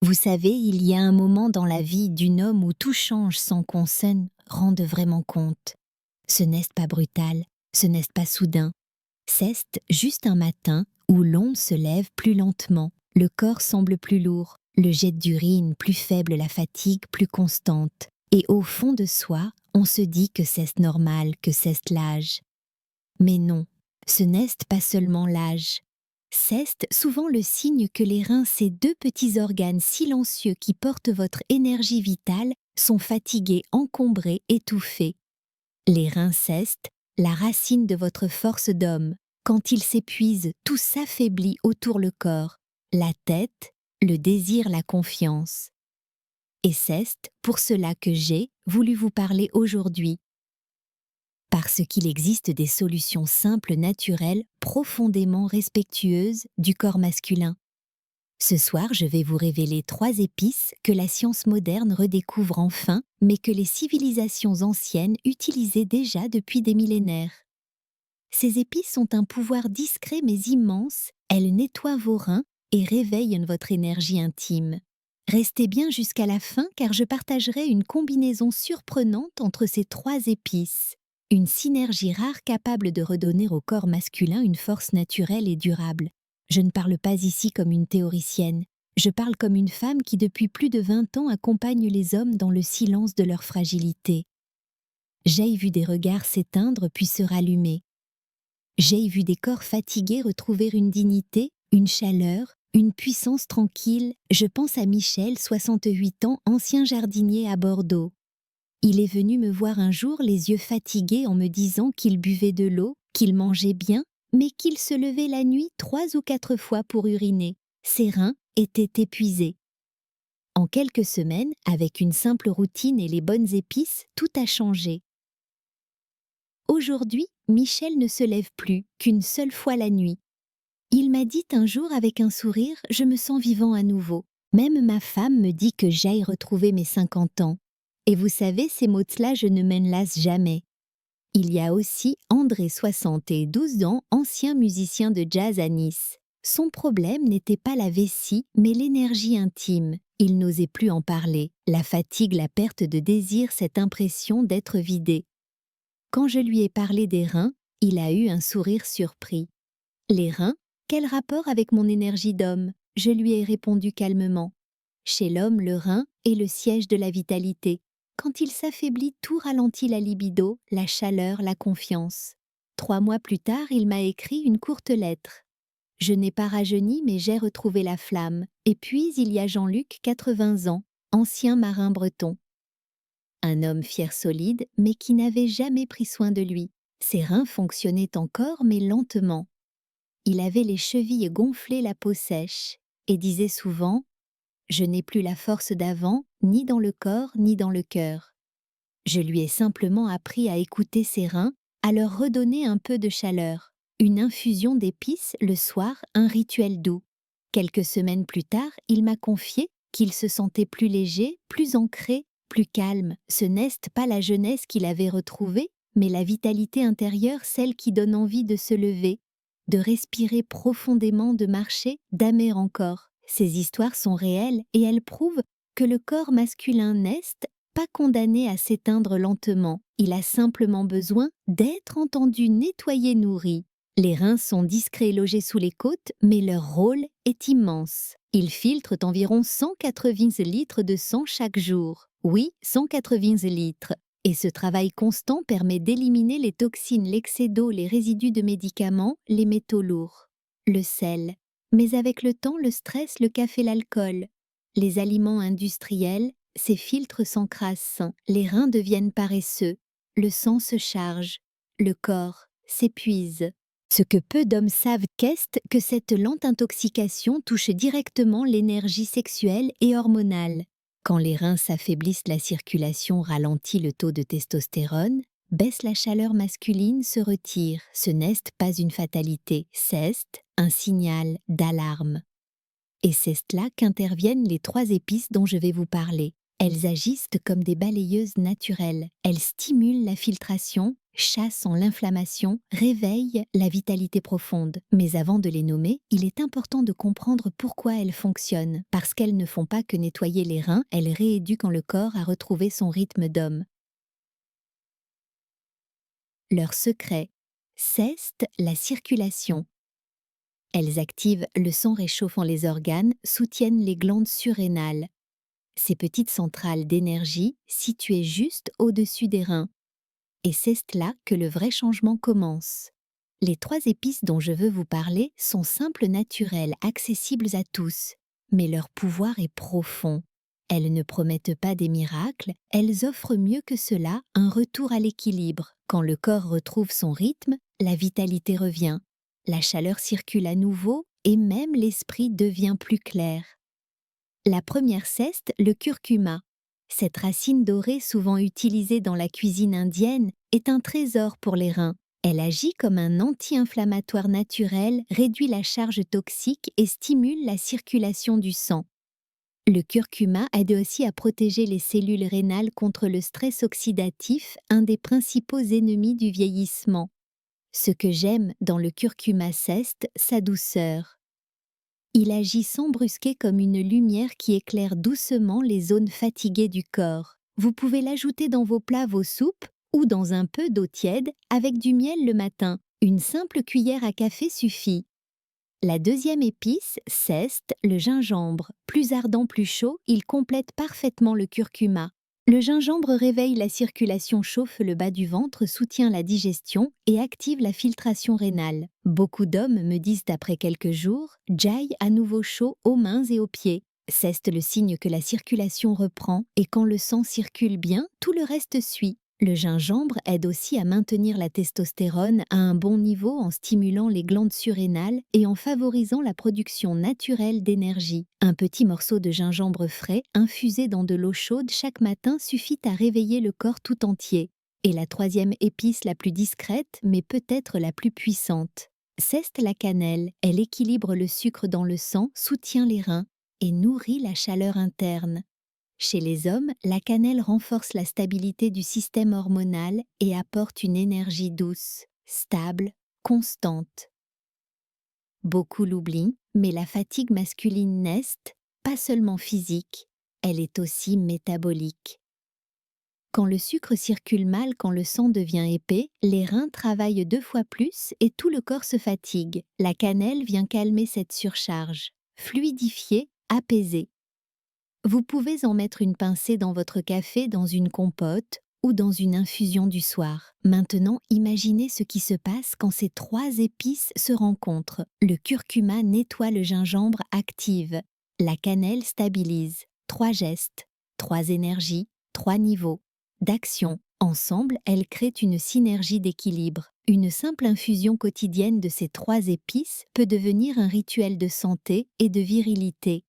Vous savez, il y a un moment dans la vie d'un homme où tout change sans qu'on s'en rende vraiment compte. Ce n'est pas brutal, ce n'est pas soudain. C'est juste un matin où l'ombre se lève plus lentement, le corps semble plus lourd, le jet d'urine plus faible, la fatigue plus constante. Et au fond de soi, on se dit que c'est normal, que c'est l'âge. Mais non, ce n'est pas seulement l'âge. C'est souvent le signe que les reins, ces deux petits organes silencieux qui portent votre énergie vitale, sont fatigués, encombrés, étouffés. Les reins, c'est la racine de votre force d'homme. Quand ils s'épuisent, tout s'affaiblit autour le corps, la tête, le désir, la confiance. Et c'est pour cela que j'ai voulu vous parler aujourd'hui. Parce qu'il existe des solutions simples, naturelles, profondément respectueuses du corps masculin. Ce soir, je vais vous révéler 3 épices que la science moderne redécouvre enfin, mais que les civilisations anciennes utilisaient déjà depuis des millénaires. Ces épices ont un pouvoir discret mais immense, elles nettoient vos reins et réveillent votre énergie intime. Restez bien jusqu'à la fin car je partagerai une combinaison surprenante entre ces 3 épices. Une synergie rare capable de redonner au corps masculin une force naturelle et durable. Je ne parle pas ici comme une théoricienne, je parle comme une femme qui depuis plus de 20 ans accompagne les hommes dans le silence de leur fragilité. J'ai vu des regards s'éteindre puis se rallumer. J'ai vu des corps fatigués retrouver une dignité, une chaleur, une puissance tranquille. Je pense à Michel, 68 ans, ancien jardinier à Bordeaux. Il est venu me voir un jour les yeux fatigués en me disant qu'il buvait de l'eau, qu'il mangeait bien, mais qu'il se levait la nuit 3 ou 4 fois pour uriner. Ses reins étaient épuisés. En quelques semaines, avec une simple routine et les bonnes épices, tout a changé. Aujourd'hui, Michel ne se lève plus qu'une seule fois la nuit. Il m'a dit un jour avec un sourire « Je me sens vivant à nouveau ». Même ma femme me dit que j'aille retrouver mes 50 ans. Et vous savez, ces mots-là, je ne m'en lasse jamais. Il y a aussi André, 72 ans, ancien musicien de jazz à Nice. Son problème n'était pas la vessie, mais l'énergie intime. Il n'osait plus en parler. La fatigue, la perte de désir, cette impression d'être vidé. Quand je lui ai parlé des reins, il a eu un sourire surpris. Les reins, quel rapport avec mon énergie d'homme? Je lui ai répondu calmement. Chez l'homme, le rein est le siège de la vitalité. Quand il s'affaiblit, tout ralentit la libido, la chaleur, la confiance. 3 mois plus tard, il m'a écrit une courte lettre. Je n'ai pas rajeuni, mais j'ai retrouvé la flamme. Et puis, il y a Jean-Luc, 80 ans, ancien marin breton. Un homme fier solide, mais qui n'avait jamais pris soin de lui. Ses reins fonctionnaient encore, mais lentement. Il avait les chevilles gonflées, la peau sèche, et disait souvent « Je n'ai plus la force d'avant, ni dans le corps, ni dans le cœur ». Je lui ai simplement appris à écouter ses reins, à leur redonner un peu de chaleur. Une infusion d'épices le soir, un rituel doux. Quelques semaines plus tard, il m'a confié qu'il se sentait plus léger, plus ancré, plus calme. Ce n'est pas la jeunesse qu'il avait retrouvée, mais la vitalité intérieure, celle qui donne envie de se lever, de respirer profondément, de marcher, d'aimer encore. Ces histoires sont réelles et elles prouvent que le corps masculin n'est pas condamné à s'éteindre lentement. Il a simplement besoin d'être entendu, nettoyé, nourri. Les reins sont discrets logés sous les côtes, mais leur rôle est immense. Ils filtrent environ 180 litres de sang chaque jour. Oui, 180 litres. Et ce travail constant permet d'éliminer les toxines, l'excès d'eau, les résidus de médicaments, les métaux lourds, le sel. Mais avec le temps, le stress, le café, l'alcool, les aliments industriels, ces filtres s'encrassent, les reins deviennent paresseux, le sang se charge, le corps s'épuise. Ce que peu d'hommes savent qu'est que cette lente intoxication touche directement l'énergie sexuelle et hormonale. Quand les reins s'affaiblissent, la circulation ralentit le taux de testostérone, baisse la chaleur masculine, se retire. Ce n'est pas une fatalité, c'est un signal d'alarme. Et c'est là qu'interviennent les 3 épices dont je vais vous parler. Elles agissent comme des balayeuses naturelles. Elles stimulent la filtration, chassent l'inflammation, réveillent la vitalité profonde. Mais avant de les nommer, il est important de comprendre pourquoi elles fonctionnent. Parce qu'elles ne font pas que nettoyer les reins, elles rééduquent le corps à retrouver son rythme d'homme. Leur secret: ceste la circulation. Elles activent le sang réchauffant les organes, soutiennent les glandes surrénales. Ces petites centrales d'énergie situées juste au-dessus des reins. Et c'est là que le vrai changement commence. Les 3 épices dont je veux vous parler sont simples, naturelles, accessibles à tous. Mais leur pouvoir est profond. Elles ne promettent pas des miracles, elles offrent mieux que cela un retour à l'équilibre. Quand le corps retrouve son rythme, la vitalité revient, la chaleur circule à nouveau et même l'esprit devient plus clair. La première ceste, le curcuma. Cette racine dorée souvent utilisée dans la cuisine indienne est un trésor pour les reins. Elle agit comme un anti-inflammatoire naturel, réduit la charge toxique et stimule la circulation du sang. Le curcuma aide aussi à protéger les cellules rénales contre le stress oxydatif, un des principaux ennemis du vieillissement. Ce que j'aime dans le curcuma ceste, sa douceur. Il agit sans brusquer comme une lumière qui éclaire doucement les zones fatiguées du corps. Vous pouvez l'ajouter dans vos plats, vos soupes, ou dans un peu d'eau tiède avec du miel le matin. Une simple cuillère à café suffit. La deuxième épice, ceste, le gingembre. Plus ardent, plus chaud, il complète parfaitement le curcuma. Le gingembre réveille la circulation, chauffe le bas du ventre, soutient la digestion et active la filtration rénale. Beaucoup d'hommes me disent après quelques jours « J'aille à nouveau chaud aux mains et aux pieds ». C'est le signe que la circulation reprend et quand le sang circule bien, tout le reste suit. Le gingembre aide aussi à maintenir la testostérone à un bon niveau en stimulant les glandes surrénales et en favorisant la production naturelle d'énergie. Un petit morceau de gingembre frais infusé dans de l'eau chaude chaque matin suffit à réveiller le corps tout entier. Et la troisième épice la plus discrète, mais peut-être la plus puissante. C'est la cannelle. Elle équilibre le sucre dans le sang, soutient les reins et nourrit la chaleur interne. Chez les hommes, la cannelle renforce la stabilité du système hormonal et apporte une énergie douce, stable, constante. Beaucoup l'oublient, mais la fatigue masculine n'est pas seulement physique, elle est aussi métabolique. Quand le sucre circule mal, quand le sang devient épais, les reins travaillent 2 fois plus et tout le corps se fatigue. La cannelle vient calmer cette surcharge, fluidifier, apaiser. Vous pouvez en mettre une pincée dans votre café, dans une compote ou dans une infusion du soir. Maintenant, imaginez ce qui se passe quand ces 3 épices se rencontrent. Le curcuma nettoie le gingembre, active. La cannelle stabilise. 3 gestes, 3 énergies, 3 niveaux d'action. Ensemble, elles créent une synergie d'équilibre. Une simple infusion quotidienne de ces 3 épices peut devenir un rituel de santé et de virilité.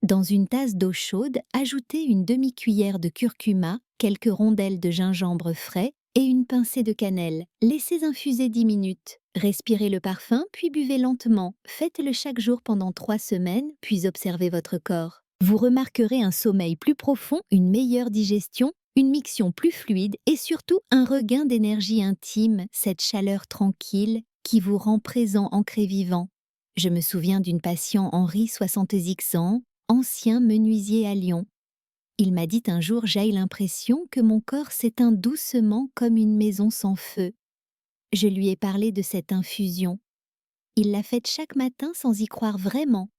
Dans une tasse d'eau chaude, ajoutez une demi-cuillère de curcuma, quelques rondelles de gingembre frais et une pincée de cannelle. Laissez infuser 10 minutes. Respirez le parfum, puis buvez lentement. Faites-le chaque jour pendant 3 semaines, puis observez votre corps. Vous remarquerez un sommeil plus profond, une meilleure digestion, une miction plus fluide et surtout un regain d'énergie intime, cette chaleur tranquille qui vous rend présent, ancré vivant. Je me souviens d'une patiente Henri, 70 ans, ancien menuisier à Lyon. Il m'a dit un jour « J'ai l'impression que mon corps s'éteint doucement comme une maison sans feu ». Je lui ai parlé de cette infusion. Il l'a faite chaque matin sans y croire vraiment.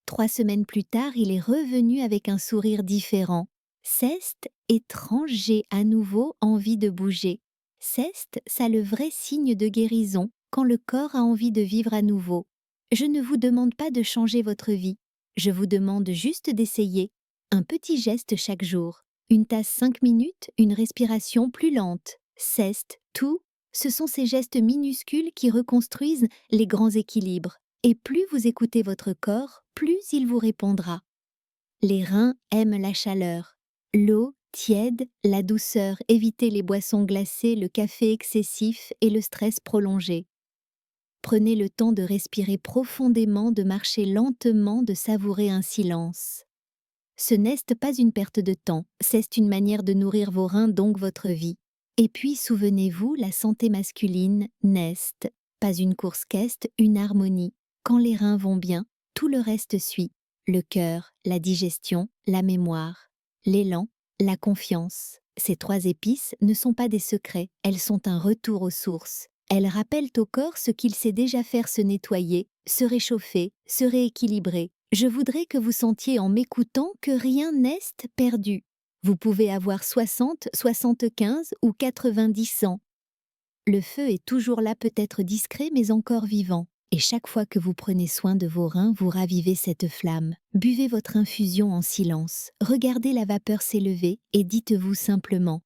3 semaines plus tard, il est revenu avec un sourire différent. Ceste étrange, j'ai à nouveau envie de bouger. Ceste, ça le vrai signe de guérison, quand le corps a envie de vivre à nouveau. Je ne vous demande pas de changer votre vie. Je vous demande juste d'essayer. Un petit geste chaque jour. Une tasse 5 minutes, une respiration plus lente. Ceste, tout. Ce sont ces gestes minuscules qui reconstruisent les grands équilibres. Et plus vous écoutez votre corps, plus il vous répondra. Les reins aiment la chaleur. L'eau tiède, la douceur, évitez les boissons glacées, le café excessif et le stress prolongé. Prenez le temps de respirer profondément, de marcher lentement, de savourer un silence. Ce n'est pas une perte de temps, c'est une manière de nourrir vos reins, donc votre vie. Et puis souvenez-vous, la santé masculine, Nest, pas une course qu'est, une harmonie. Quand les reins vont bien, tout le reste suit. Le cœur, la digestion, la mémoire, l'élan, la confiance. Ces 3 épices ne sont pas des secrets, elles sont un retour aux sources. Elles rappellent au corps ce qu'il sait déjà faire: se nettoyer, se réchauffer, se rééquilibrer. Je voudrais que vous sentiez en m'écoutant que rien n'est perdu. Vous pouvez avoir 60, 75 ou 90 ans. Le feu est toujours là, peut-être discret mais encore vivant. Et chaque fois que vous prenez soin de vos reins, vous ravivez cette flamme. Buvez votre infusion en silence, regardez la vapeur s'élever et dites-vous simplement: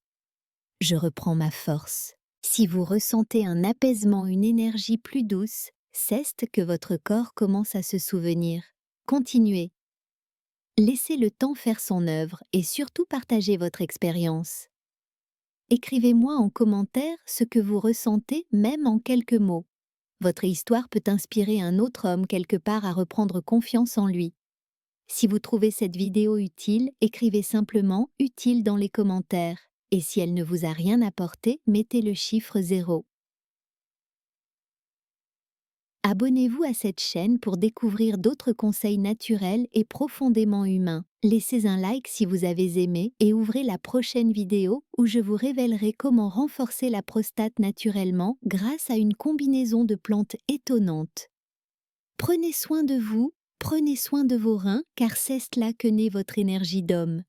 je reprends ma force. Si vous ressentez un apaisement, une énergie plus douce, c'est que votre corps commence à se souvenir. Continuez. Laissez le temps faire son œuvre et surtout partagez votre expérience. Écrivez-moi en commentaire ce que vous ressentez, même en quelques mots. Votre histoire peut inspirer un autre homme quelque part à reprendre confiance en lui. Si vous trouvez cette vidéo utile, écrivez simplement « utile » dans les commentaires. Et si elle ne vous a rien apporté, mettez le chiffre 0. Abonnez-vous à cette chaîne pour découvrir d'autres conseils naturels et profondément humains. Laissez un like si vous avez aimé et ouvrez la prochaine vidéo où je vous révélerai comment renforcer la prostate naturellement grâce à une combinaison de plantes étonnantes. Prenez soin de vous, prenez soin de vos reins, car c'est là que naît votre énergie d'homme.